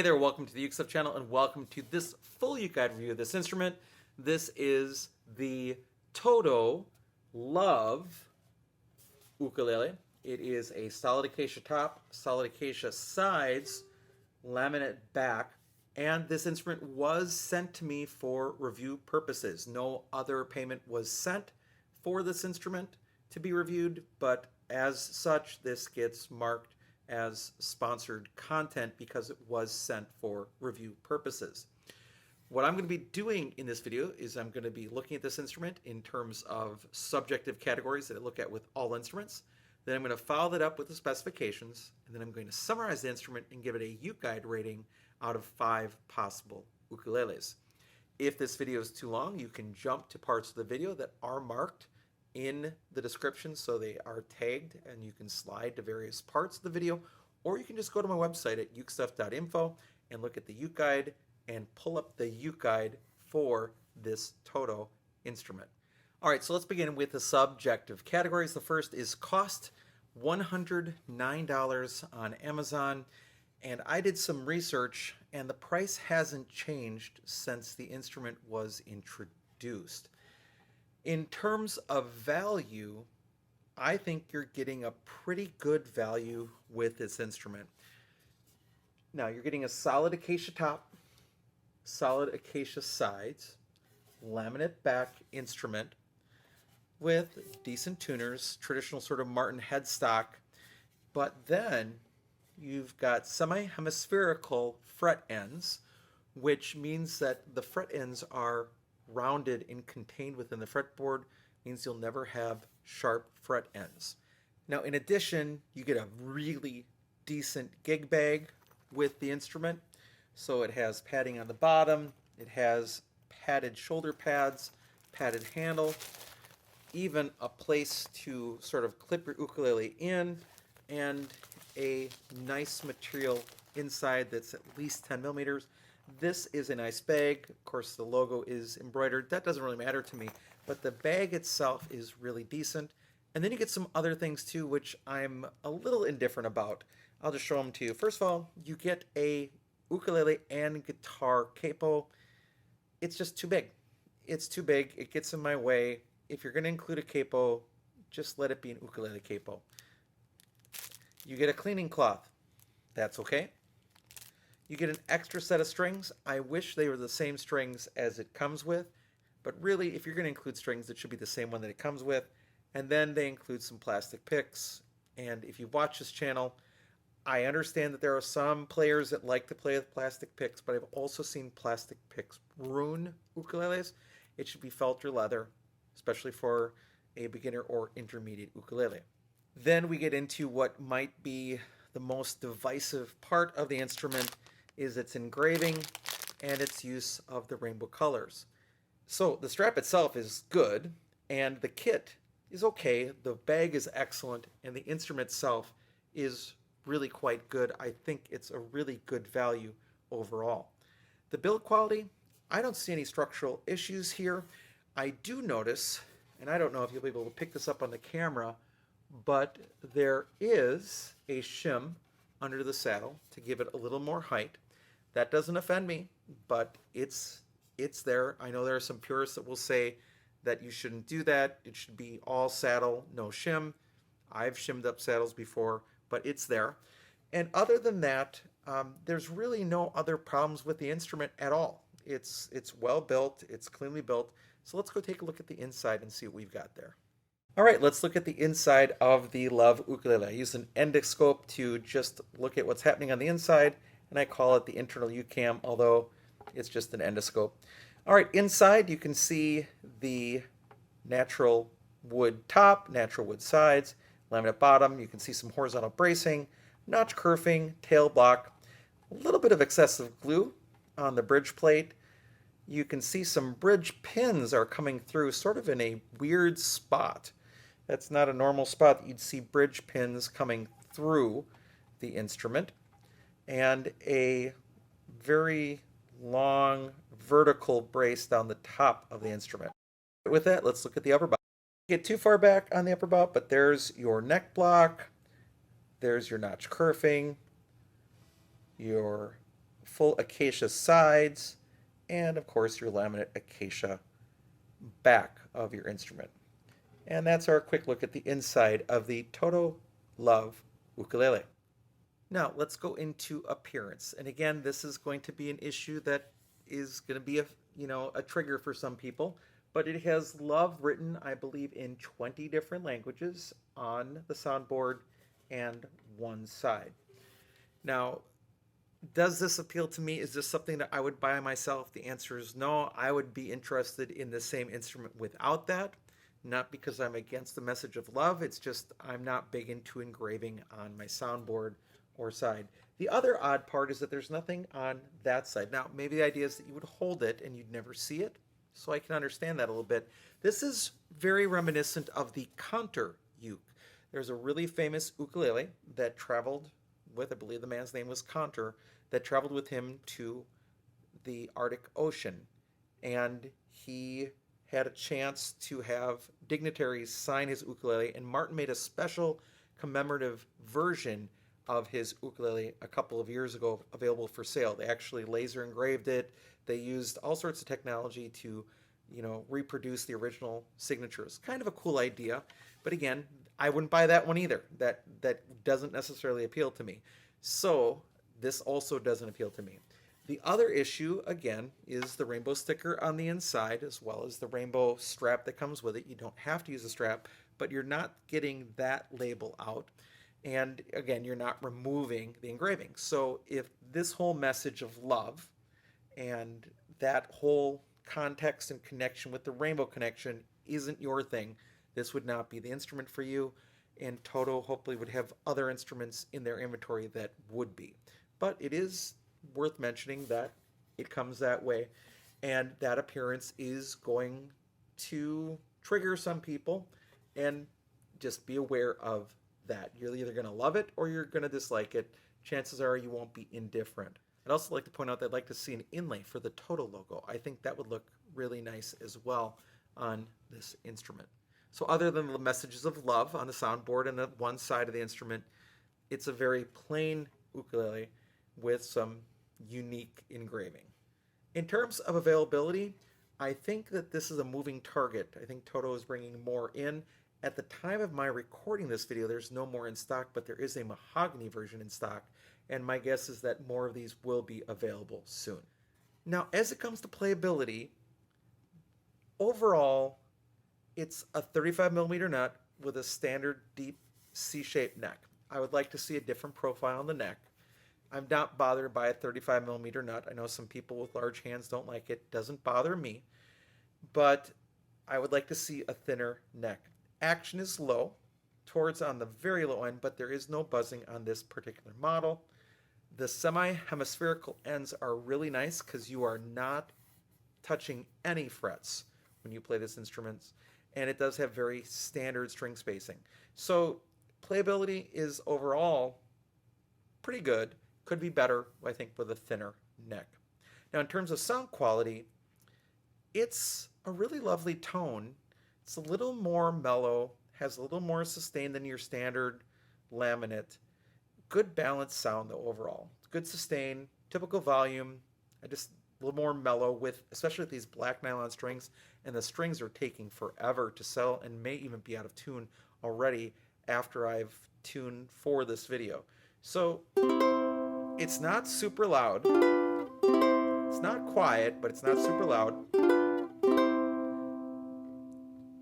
Hey there, welcome to the UkeStuff channel and welcome to this full UkeGuide review of this instrument. This is the Todo Love Ukulele. It is a solid acacia top, solid acacia sides, laminate back, and this instrument was sent to me for review purposes. No other payment was sent for this instrument to be reviewed, but as such, this gets marked as sponsored content because it was sent for review purposes. What I'm going to be doing in this video is I'm going to be looking at this instrument in terms of subjective categories that I look at with all instruments. Then I'm going to follow that up with the specifications, and then I'm going to summarize the instrument and give it a UkeGuide rating out of 5 possible ukuleles. If this video is too long, you can jump to parts of the video that are marked in the description, so they are tagged and you can slide to various parts of the video, or you can just go to my website at UkeStuff.info and look at the UkeGuide and pull up the UkeGuide for this Todo instrument. Alright, so let's begin with the subjective categories. The first is cost, $109 on Amazon, and I did some research and the price hasn't changed since the instrument was introduced. In terms of value, I think you're getting a pretty good value with this instrument. Now, you're getting a solid acacia top, solid acacia sides, laminate back instrument with decent tuners, traditional sort of Martin headstock, but then you've got semi-hemispherical fret ends, which means that the fret ends are rounded and contained within the fretboard, means you'll never have sharp fret ends. Now, in addition, you get a really decent gig bag with the instrument. So it has padding on the bottom, it has padded shoulder pads, padded handle, even a place to sort of clip your ukulele in, and a nice material inside that's at least 10 millimeters. This is a nice bag. Of course, the logo is embroidered. That doesn't really matter to me, but the bag itself is really decent. And then you get some other things too, which I'm a little indifferent about. I'll just show them to you. First of all, you get a ukulele and guitar capo. It's just too big. It's too big. It gets in my way. If you're going to include a capo, just let it be an ukulele capo. You get a cleaning cloth. That's okay. You get an extra set of strings. I wish they were the same strings as it comes with, but really, if you're going to include strings, it should be the same one that it comes with. And then they include some plastic picks. And if you watch this channel, I understand that there are some players that like to play with plastic picks, but I've also seen plastic picks ruin ukuleles. It should be felt or leather, especially for a beginner or intermediate ukulele. Then we get into what might be the most divisive part of the instrument, is its engraving and its use of the rainbow colors. So the strap itself is good and the kit is okay, the bag is excellent, and the instrument itself is really quite good. I think it's a really good value overall. The build quality, I don't see any structural issues here. I do notice, and I don't know if you'll be able to pick this up on the camera, but there is a shim under the saddle to give it a little more height. That doesn't offend me, but it's there. I know there are some purists that will say that you shouldn't do that. It should be all saddle, no shim. I've shimmed up saddles before, but it's there. And other than that, there's really no other problems with the instrument at all. It's well built, it's cleanly built. So let's go take a look at the inside and see what we've got there. All right, let's look at the inside of the Love Ukulele. I use an endoscope to just look at what's happening on the inside, and I call it the internal Uke Cam, although it's just an endoscope. All right, inside you can see the natural wood top, natural wood sides, laminate bottom. You can see some horizontal bracing, notch kerfing, tail block, a little bit of excessive glue on the bridge plate. You can see some bridge pins are coming through sort of in a weird spot. That's not a normal spot that you'd see bridge pins coming through the instrument. And a very long vertical brace down the top of the instrument. With that, let's look at the upper bout. Get too far back on the upper bout, but there's your neck block, there's your notch kerfing, your full acacia sides, and of course your laminate acacia back of your instrument. And that's our quick look at the inside of the Todo Love Ukulele. Now let's go into appearance. And again, this is going to be an issue that is going to be a trigger for some people, but it has love written, I believe, in 20 different languages on the soundboard and one side. Now, does this appeal to me? Is this something that I would buy myself? The answer is no. I would be interested in the same instrument without that. Not because I'm against the message of love, it's just I'm not big into engraving on my soundboard or side. The other odd part is that there's nothing on that side. Now, maybe the idea is that you would hold it and you'd never see it, so I can understand that a little bit. This is very reminiscent of the contour uke. There's a really famous ukulele that traveled with, I believe the man's name was Contour, that traveled with him to the Arctic Ocean. And he had a chance to have dignitaries sign his ukulele, and Martin made a special commemorative version of his ukulele a couple of years ago available for sale. They actually laser engraved it. They used all sorts of technology to, reproduce the original signatures. Kind of a cool idea, but again, I wouldn't buy that one either. That doesn't necessarily appeal to me. So this also doesn't appeal to me. The other issue, again, is the rainbow sticker on the inside, as well as the rainbow strap that comes with it. You don't have to use a strap, but you're not getting that label out. And again, you're not removing the engraving. So if this whole message of love and that whole context and connection with the rainbow connection isn't your thing, this would not be the instrument for you. And Toto hopefully would have other instruments in their inventory that would be. But it is worth mentioning that it comes that way, and that appearance is going to trigger some people, and just be aware of that. You're either going to love it or you're going to dislike it. Chances are you won't be indifferent. I'd also like to point out that I'd like to see an inlay for the Toto logo. I think that would look really nice as well on this instrument. So other than the messages of love on the soundboard and the one side of the instrument, it's a very plain ukulele with some unique engraving. In terms of availability, I think that this is a moving target. I think Toto is bringing more in. At the time of my recording this video, there's no more in stock, but there is a mahogany version in stock, and my guess is that more of these will be available soon. Now, as it comes to playability, overall, it's a 35mm nut with a standard deep C-shaped neck. I would like to see a different profile on the neck. I'm not bothered by a 35mm nut. I know some people with large hands don't like it. Doesn't bother me. But I would like to see a thinner neck. Action is low, towards on the very low end, but there is no buzzing on this particular model. The semi-hemispherical ends are really nice because you are not touching any frets when you play this instrument, and it does have very standard string spacing. So playability is overall pretty good. Could be better, I think, with a thinner neck. Now, in terms of sound quality, it's a really lovely tone. It's a little more mellow, has a little more sustain than your standard laminate. Good balanced sound, though, overall. Good sustain, typical volume, just a little more mellow, with especially with these black nylon strings, and the strings are taking forever to settle and may even be out of tune already after I've tuned for this video. So it's not super loud. It's not quiet, but it's not super loud.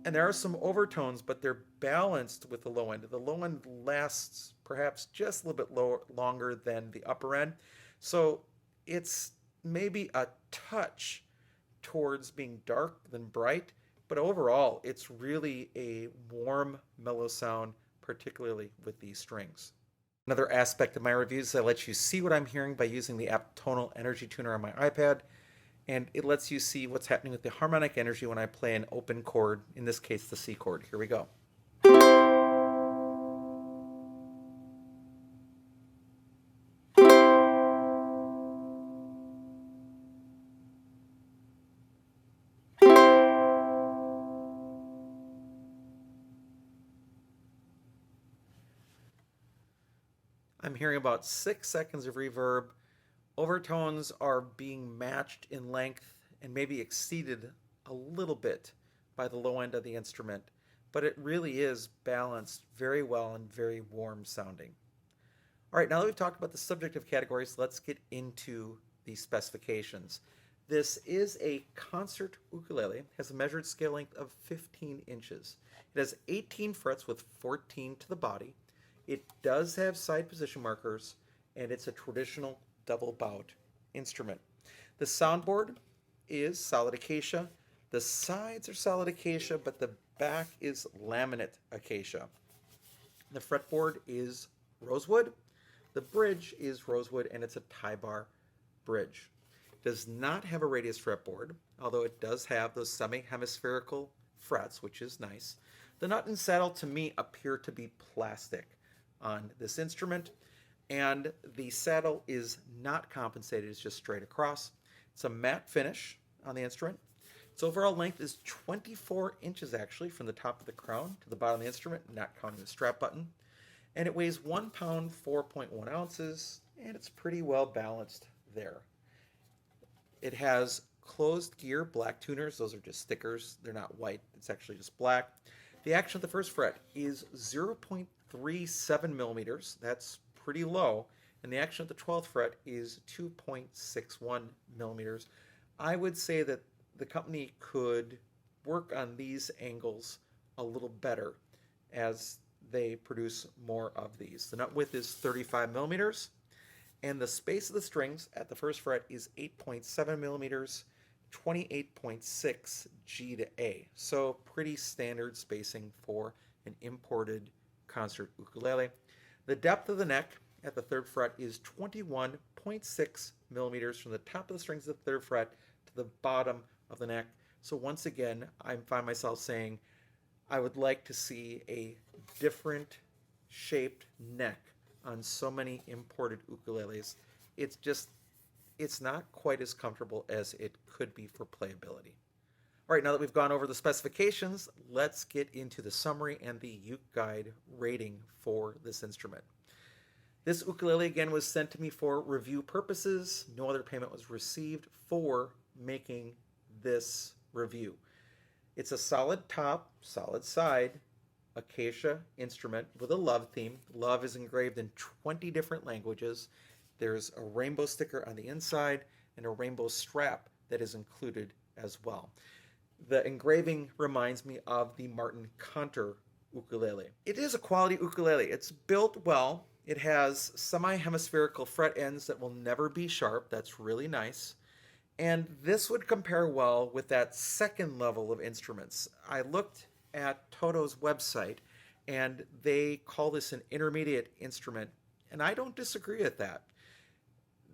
And there are some overtones, but they're balanced with the low end. The low end lasts perhaps just a little bit longer than the upper end. So it's maybe a touch towards being dark than bright, but overall it's really a warm, mellow sound, particularly with these strings. Another aspect of my reviews is I let you see what I'm hearing by using the app Tonal Energy Tuner on my iPad, and it lets you see what's happening with the harmonic energy when I play an open chord, in this case the C chord. Here we go. I'm hearing about 6 seconds of reverb Overtones are being matched in length and maybe exceeded a little bit by the low end of the instrument, but it really is balanced very well and very warm sounding. All right, now that we've talked about the subjective categories, let's get into the specifications. This is a concert ukulele, has a measured scale length of 15 inches. It has 18 frets with 14 to the body. It does have side position markers, and it's a traditional double bout instrument. The soundboard is solid acacia. The sides are solid acacia, but the back is laminate acacia. The fretboard is rosewood. The bridge is rosewood, and it's a tie bar bridge. It does not have a radius fretboard, although it does have those semi-hemispherical frets, which is nice. The nut and saddle to me appear to be plastic on this instrument, and the saddle is not compensated, it's just straight across. It's a matte finish on the instrument. Its overall length is 24 inches actually, from the top of the crown to the bottom of the instrument, not counting the strap button. And it weighs 1 pound, 4.1 ounces, and it's pretty well balanced there. It has closed gear black tuners. Those are just stickers. They're not white. It's actually just black. The action at the first fret is 0.37 millimeters. That's pretty low. And the action at the 12th fret is 2.61 millimeters. I would say that the company could work on these angles a little better as they produce more of these. The nut width is 35 millimeters, and the space of the strings at the first fret is 8.7 millimeters, 28.6 G to A. So pretty standard spacing for an imported concert ukulele. The depth of the neck at the third fret is 21.6 millimeters from the top of the strings of the third fret to the bottom of the neck. So once again, I find myself saying I would like to see a different shaped neck on so many imported ukuleles. It's not quite as comfortable as it could be for playability. All right, now that we've gone over the specifications, let's get into the summary and the UkeGuide rating for this instrument. This ukulele again was sent to me for review purposes. No other payment was received for making this review. It's a solid top, solid side, acacia instrument with a love theme. Love is engraved in 20 different languages. There's a rainbow sticker on the inside and a rainbow strap that is included as well. The engraving reminds me of the Martin Conter ukulele. It is a quality ukulele. It's built well. It has semi-hemispherical fret ends that will never be sharp. That's really nice. And this would compare well with that second level of instruments. I looked at Todo's website, and they call this an intermediate instrument, and I don't disagree with that.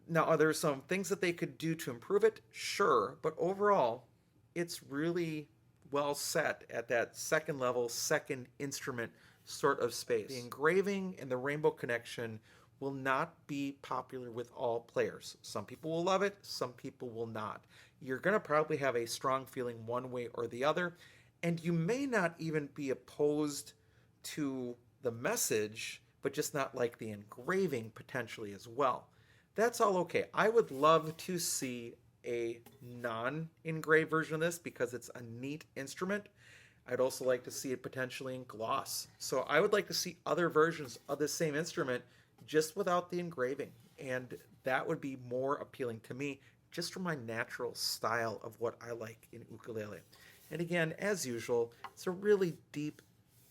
Now, are there some things that they could do to improve it? Sure, but overall, it's really well set at that second level, second instrument sort of space. The engraving and the rainbow connection will not be popular with all players. Some people will love it, some people will not. You're going to probably have a strong feeling one way or the other, and you may not even be opposed to the message, but just not like the engraving potentially as well. That's all okay. I would love to see a non-engraved version of this because it's a neat instrument. I'd also like to see it potentially in gloss. So I would like to see other versions of the same instrument just without the engraving. And that would be more appealing to me just from my natural style of what I like in ukulele. And again, as usual, it's a really deep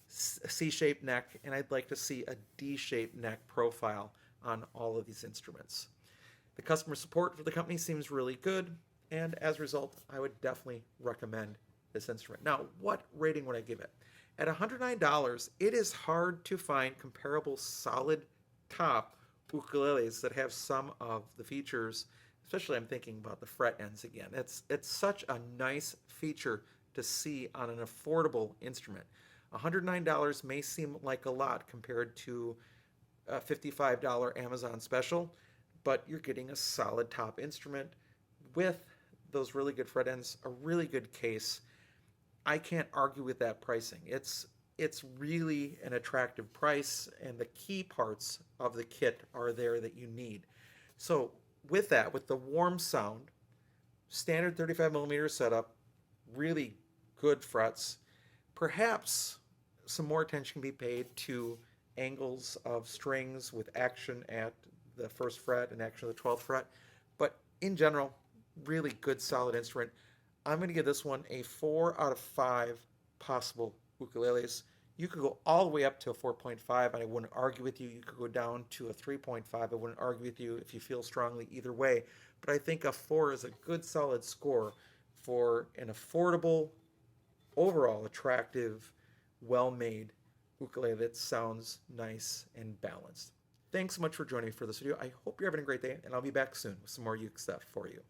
C-shaped neck, and I'd like to see a D-shaped neck profile on all of these instruments. The customer support for the company seems really good, and as a result, I would definitely recommend this instrument. Now, what rating would I give it? At $109, it is hard to find comparable solid top ukuleles that have some of the features, especially I'm thinking about the fret ends again. It's such a nice feature to see on an affordable instrument. $109 may seem like a lot compared to a $55 Amazon special, but you're getting a solid top instrument with those really good fret ends, a really good case. I can't argue with that pricing. It's really an attractive price, and the key parts of the kit are there that you need. So with that, with the warm sound, standard 35 millimeter setup, really good frets, perhaps some more attention can be paid to angles of strings with action at the first fret and action at the 12th fret. But in general, really good solid instrument. I'm going to give this one a 4 out of 5 possible ukuleles. You could go all the way up to a 4.5, and I wouldn't argue with you. You could go down to a 3.5. I wouldn't argue with you if you feel strongly either way. But I think a 4 is a good solid score for an affordable, overall attractive, well-made ukulele that sounds nice and balanced. Thanks so much for joining me for this video. I hope you're having a great day, and I'll be back soon with some more Uke stuff for you.